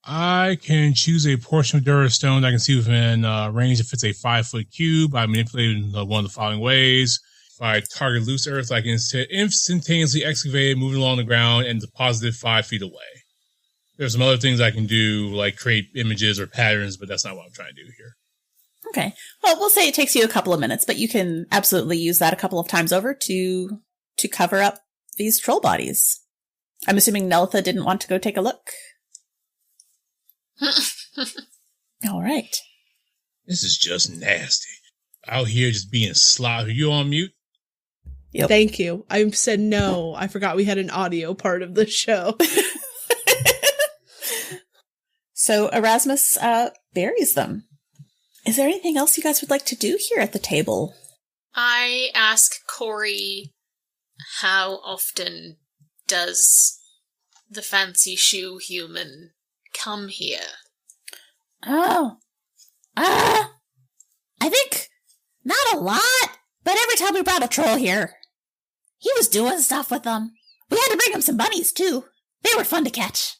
C: I can choose a portion of dirt or stone that I can see within range if it's a 5-foot cube by manipulating one of the following ways. If I target loose earth, I can instantaneously excavate it, move it along the ground, and deposit it 5 feet away. There's some other things I can do, like create images or patterns, but that's not what I'm trying to do here.
A: Okay. Well, we'll say it takes you a couple of minutes, but you can absolutely use that a couple of times over to cover up these troll bodies. I'm assuming Neltha didn't want to go take a look. All right.
C: This is just nasty. Out here just being sloppy. Are you on mute?
B: Yep. Thank you. I said no. I forgot we had an audio part of the show.
A: So Erasmus buries them. Is there anything else you guys would like to do here at the table?
D: I ask Corey, how often does the fancy shoe human come here?
A: Oh. I think not a lot, but every time we brought a troll here, he was doing stuff with them. We had to bring him some bunnies, too. They were fun to catch.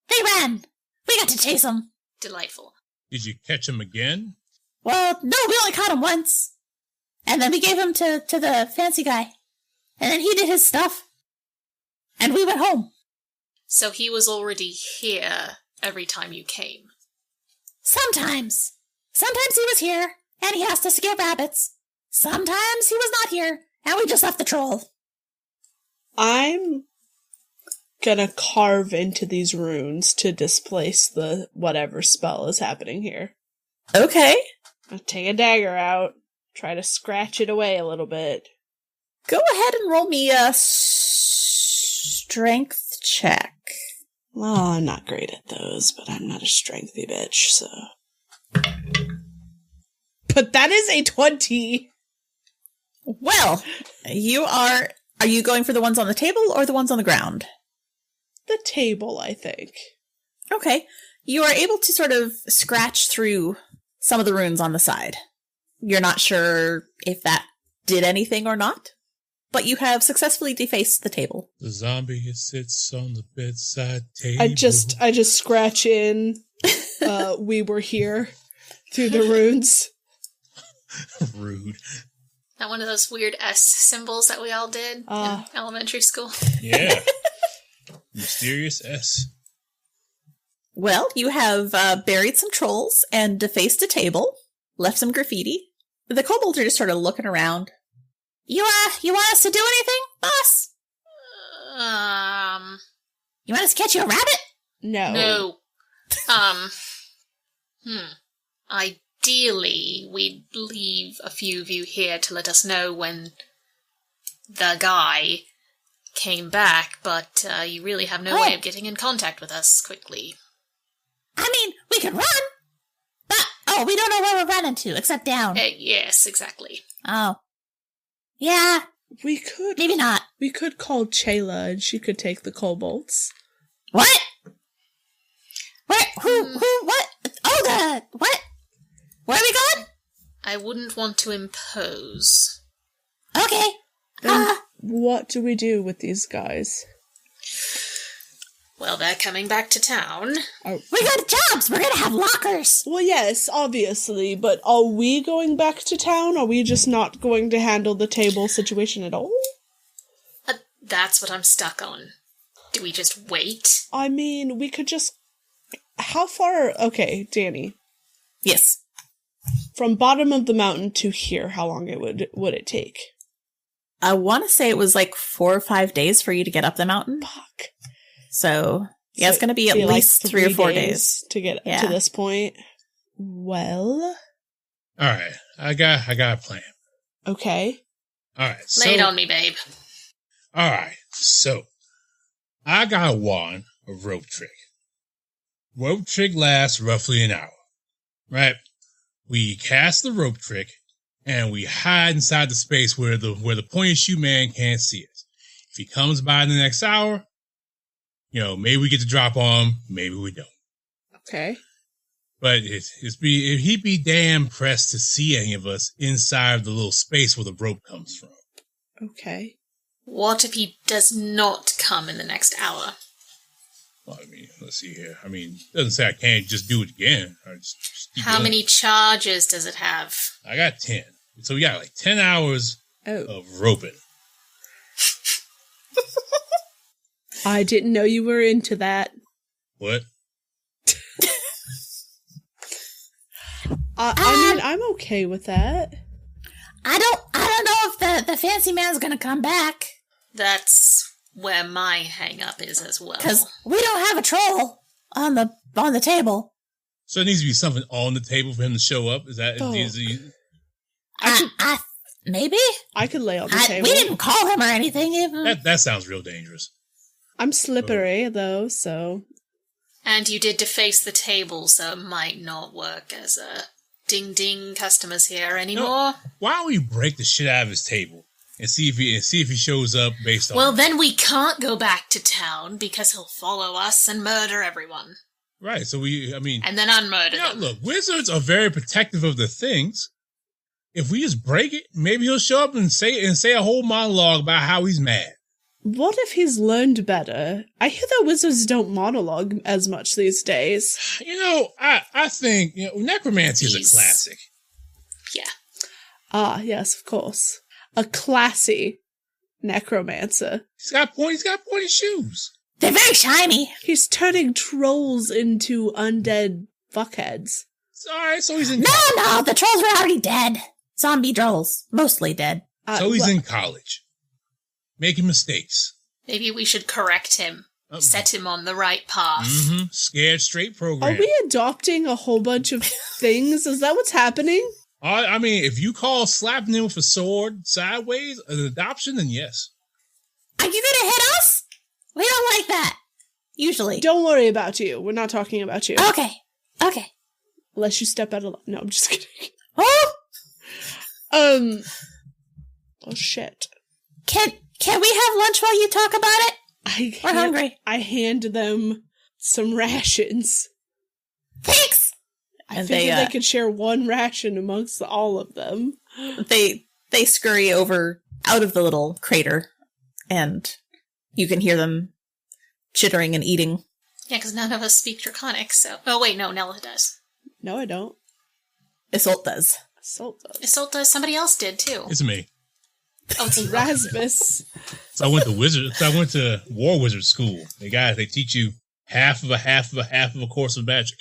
A: They ran. We got to chase them.
D: Delightful.
C: Did you catch him again?
A: Well, no, we only caught him once. And then we gave him to the fancy guy. And then he did his stuff. And we went home.
D: So he was already here every time you came?
A: Sometimes. Sometimes he was here, and he asked us to get rabbits. Sometimes he was not here, and we just left the troll.
B: I'm gonna carve into these runes to displace the whatever spell is happening here.
A: Okay.
B: I'll take a dagger out, try to scratch it away a little bit.
A: Go ahead and roll me a strength check.
B: Well, I'm not great at those, but I'm not a strengthy bitch, so... But that is a 20!
A: Well, are you going for the ones on the table or the ones on the ground?
B: The table, I think.
A: Okay. You are able to sort of scratch through some of the runes on the side. You're not sure if that did anything or not, but you have successfully defaced the table.
C: The zombie sits on the bedside table.
B: I just scratch in, we were here, through the runes.
C: Rude.
D: Not one of those weird S symbols that we all did in elementary school?
C: Yeah. Mysterious S.
A: Well, you have buried some trolls and defaced a table, left some graffiti. The kobolds are just sort of looking around. You want us to do anything, boss? You want us to catch you a rabbit?
B: No.
D: Ideally, we'd leave a few of you here to let us know when the guy came back, but you really have no way of getting in contact with us quickly.
A: I mean, we could run, but, we don't know where we're running to, except down.
D: Yes, exactly.
A: Oh. Yeah.
B: We could.
A: Maybe not.
B: We could call Chayla and she could take the kobolds.
A: What? Where? Who, what? Oh, what? Where are we going?
D: I wouldn't want to impose.
A: Okay.
B: What do we do with these guys?
D: Well, they're coming back to town.
A: We got jobs! We're gonna have lockers!
B: Well, yes, obviously, but are we going back to town? Are we just not going to handle the table situation at all?
D: That's what I'm stuck on. Do we just wait?
B: I mean, we could just... How far... Okay, Danny.
A: Yes.
B: From bottom of the mountain to here, how long would it take?
A: I want to say it was like 4 or 5 days for you to get up the mountain.
B: Fuck.
A: So, yeah, it's going to be at least like 3 or 4 days
B: to get to this point. Well,
C: all right, I got a plan.
B: Okay.
C: All right,
D: lay it on me, babe.
C: All right, so I got a wand of rope trick. Rope trick lasts roughly an hour, right? We cast the rope trick and we hide inside the space where the pointy shoe man can't see us. If he comes by in the next hour, maybe we get to drop on him, maybe we don't.
B: Okay.
C: But he'd be damn pressed to see any of us inside of the little space where the rope comes from.
B: Okay.
D: What if he does not come in the next hour?
C: Well, I mean, let's see here. I mean, it doesn't say I can't just do it again. Just keep
D: How
C: doing
D: many
C: it.
D: charges does it have?
C: I got 10. So we got like 10 hours of roping.
B: I didn't know you were into that.
C: What?
B: I mean, I'm okay with that.
A: I don't know if the fancy man's gonna come back.
D: That's where my hang-up is as well.
A: Because we don't have a troll on the table.
C: So it needs to be something on the table for him to show up? Is that...
A: Maybe?
B: I could lay on the table.
A: We didn't call him or anything. Even.
C: That sounds real dangerous.
B: I'm slippery, though, so...
D: And you did deface the table, so it might not work as a ding-ding customers here anymore.
C: No, why don't we break the shit out of his table and see if he shows up based on...
D: Well, then we can't go back to town because he'll follow us and murder everyone.
C: Right, so and
D: then unmurder them.
C: Look, wizards are very protective of their things. If we just break it, maybe he'll show up and say a whole monologue about how he's mad.
B: What if he's learned better? I hear that wizards don't monologue as much these days.
C: I think necromancy is a classic.
D: Yeah.
B: Ah, yes, of course. A classy necromancer.
C: He's got pointy shoes.
A: They're very shiny.
B: He's turning trolls into undead fuckheads.
C: Alright, so he's in
A: No, the trolls were already dead. Zombie trolls. Mostly dead.
C: So he's in college. Making mistakes.
D: Maybe we should correct him. Set him on the right path.
C: Mm-hmm. Scared straight program.
B: Are we adopting a whole bunch of things? Is that what's happening?
C: I mean, if you call slapping him with a sword sideways an adoption, then yes.
A: Are you gonna hit us? We don't like that. Usually.
B: Don't worry about you. We're not talking about you.
A: Okay.
B: Unless you step out of... No, I'm just kidding.
A: Oh!
B: Oh, shit.
A: Can we have lunch while you talk about it? We're hungry.
B: I hand them some rations.
A: Thanks!
B: I figured they could share one ration amongst all of them.
A: They scurry over out of the little crater, and you can hear them chittering and eating.
D: Yeah, because none of us speak Draconic, so... Oh, wait, no, Nella does.
B: No, I don't.
A: Isolt does.
D: Isolt does. Somebody else did, too.
C: It's me.
D: Oh, it's
B: Rasmus.
C: So I went to War Wizard school. They teach you half of a course of magic.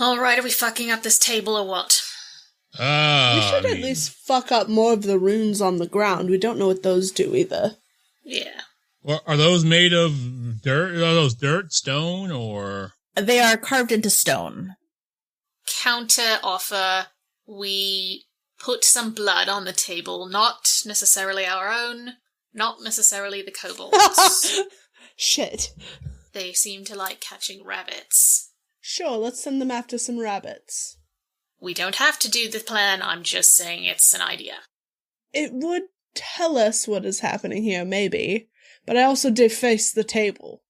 D: Alright, are we fucking up this table or what?
B: We should at least fuck up more of the runes on the ground. We don't know what those do either.
D: Yeah.
C: Are those made of dirt? Are those dirt, stone, or...?
A: They are carved into stone.
D: Counter offer, we put some blood on the table, not necessarily our own, not necessarily the kobolds.
B: Shit.
D: They seem to like catching rabbits.
B: Sure, let's send them after some rabbits.
D: We don't have to do the plan, I'm just saying it's an idea.
B: It would tell us what is happening here, maybe, but I also deface the table.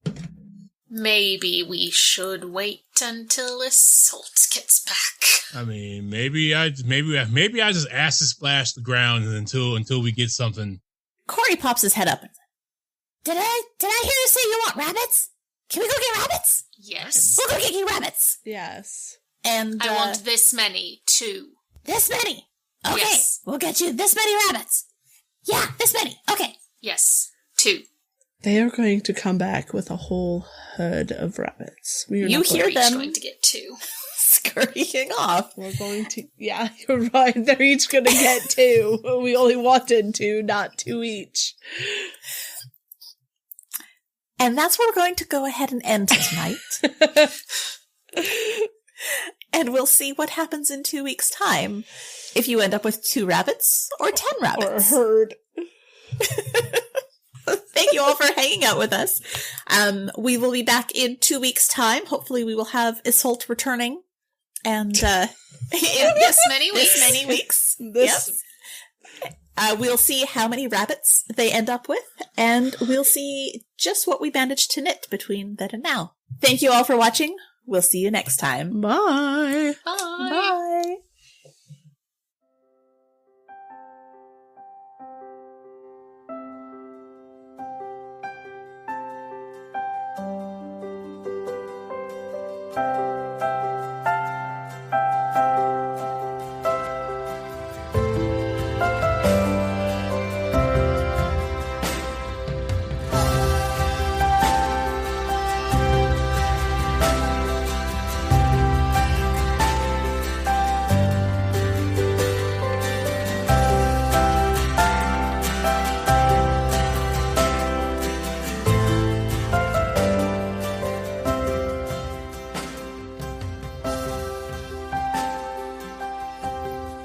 D: Maybe we should wait until Isolt gets back.
C: I mean, maybe I just acid splash the ground until we get something.
A: Corey pops his head up. Did I hear you say you want rabbits? Can we go get rabbits?
D: Yes.
A: We'll go get rabbits.
B: Yes.
A: And
D: I want this many, too.
A: This many? Okay.
D: Yes.
A: We'll get you this many rabbits. Yeah, this many. Okay.
D: Yes. 2.
B: They are going to come back with a whole herd of rabbits.
A: You hear them
D: going to get 2.
A: scurrying off.
B: We're going to... Yeah, you're right. They're each going to get 2. We only wanted 2, not 2 each.
A: And that's where we're going to go ahead and end tonight. And we'll see what happens in 2 weeks' time. If you end up with 2 rabbits or 10 rabbits.
B: Or a herd.
A: Thank you all for hanging out with us. We will be back in 2 weeks' time. Hopefully we will have Isolt returning. And
D: this many weeks.
A: Yes. We'll see how many rabbits they end up with, and we'll see just what we managed to knit between then and now. Thank you all for watching. We'll see you next time.
B: Bye.
D: Bye.
A: Bye.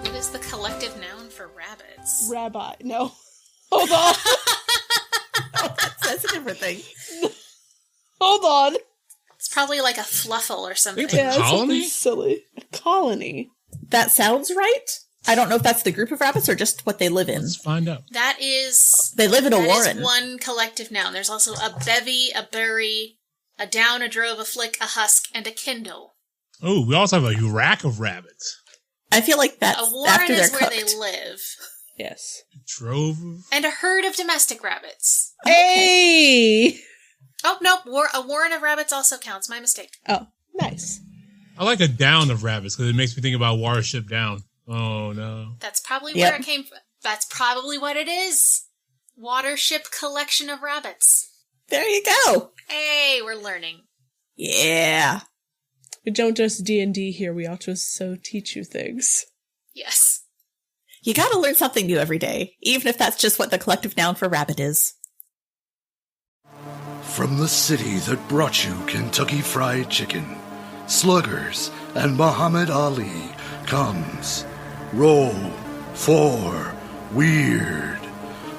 D: What is the collective noun for rabbits?
B: Rabbi. No. Hold on.
A: Oh, that's a different thing.
B: Hold on.
D: It's probably like a fluffle or something.
C: It's a colony?
B: Something silly. A colony.
A: That sounds right. I don't know if that's the group of rabbits or just what they live in.
C: Let's find out.
D: That is...
A: They live in a
D: That
A: warren.
D: is one collective noun. There's also a bevy, a bury, a down, a drove, a flick, a husk, and a kindle.
C: Oh, we also have a rack of rabbits.
A: I feel like that's
D: A warren
A: after they're
D: is where
A: cooked.
D: they live.
B: Yes.
C: Drove.
D: And a herd of domestic rabbits.
B: Hey!
D: Oh, no, a warren of rabbits also counts. My mistake.
B: Oh, nice.
C: I like a down of rabbits because it makes me think about Watership Down. Oh, no.
D: That's probably
A: Yep.
D: where it came from. That's probably what it is. Watership collection of rabbits.
A: There you go.
D: Hey, we're learning.
A: Yeah.
B: We don't just D&D here, we also teach you things.
D: Yes.
A: You gotta learn something new every day, even if that's just what the collective noun for rabbit is.
E: From the city that brought you Kentucky Fried Chicken, Sluggers, and Muhammad Ali comes Roll for Weird,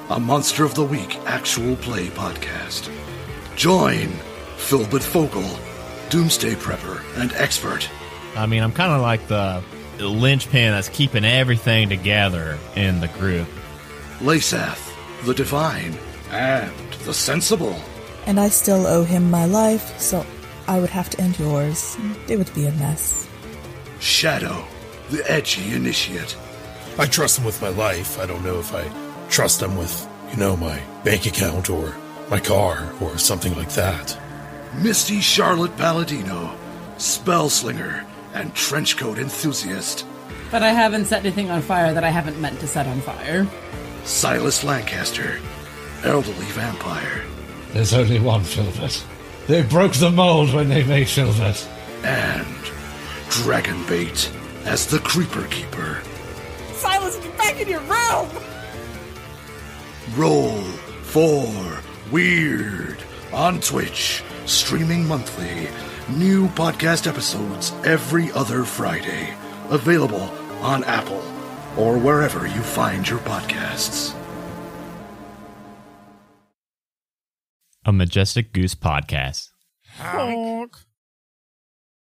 E: a Monster of the Week actual play podcast. Join Philbert Fogel, Doomsday Prepper and Expert.
F: I mean, I'm kind of like the linchpin that's keeping everything together in the group.
E: Lasath, the Divine, and the Sensible.
G: And I still owe him my life, so I would have to end yours. It would be a mess.
E: Shadow, the Edgy Initiate.
H: I trust him with my life. I don't know if I trust him with, my bank account or my car or something like that.
E: Misty Charlotte Palladino, Spellslinger, and Trenchcoat Enthusiast.
I: But I haven't set anything on fire that I haven't meant to set on fire.
E: Silas Lancaster, Elderly Vampire.
J: There's only one Filbert. They broke the mold when they made Filbert.
E: And Dragonbait as the Creeper Keeper.
A: Silas, get back in your room!
E: Roll for Weird on Twitch, streaming monthly. New podcast episodes every other Friday. Available on Apple or wherever you find your podcasts.
F: A Majestic Goose podcast.
B: Honk.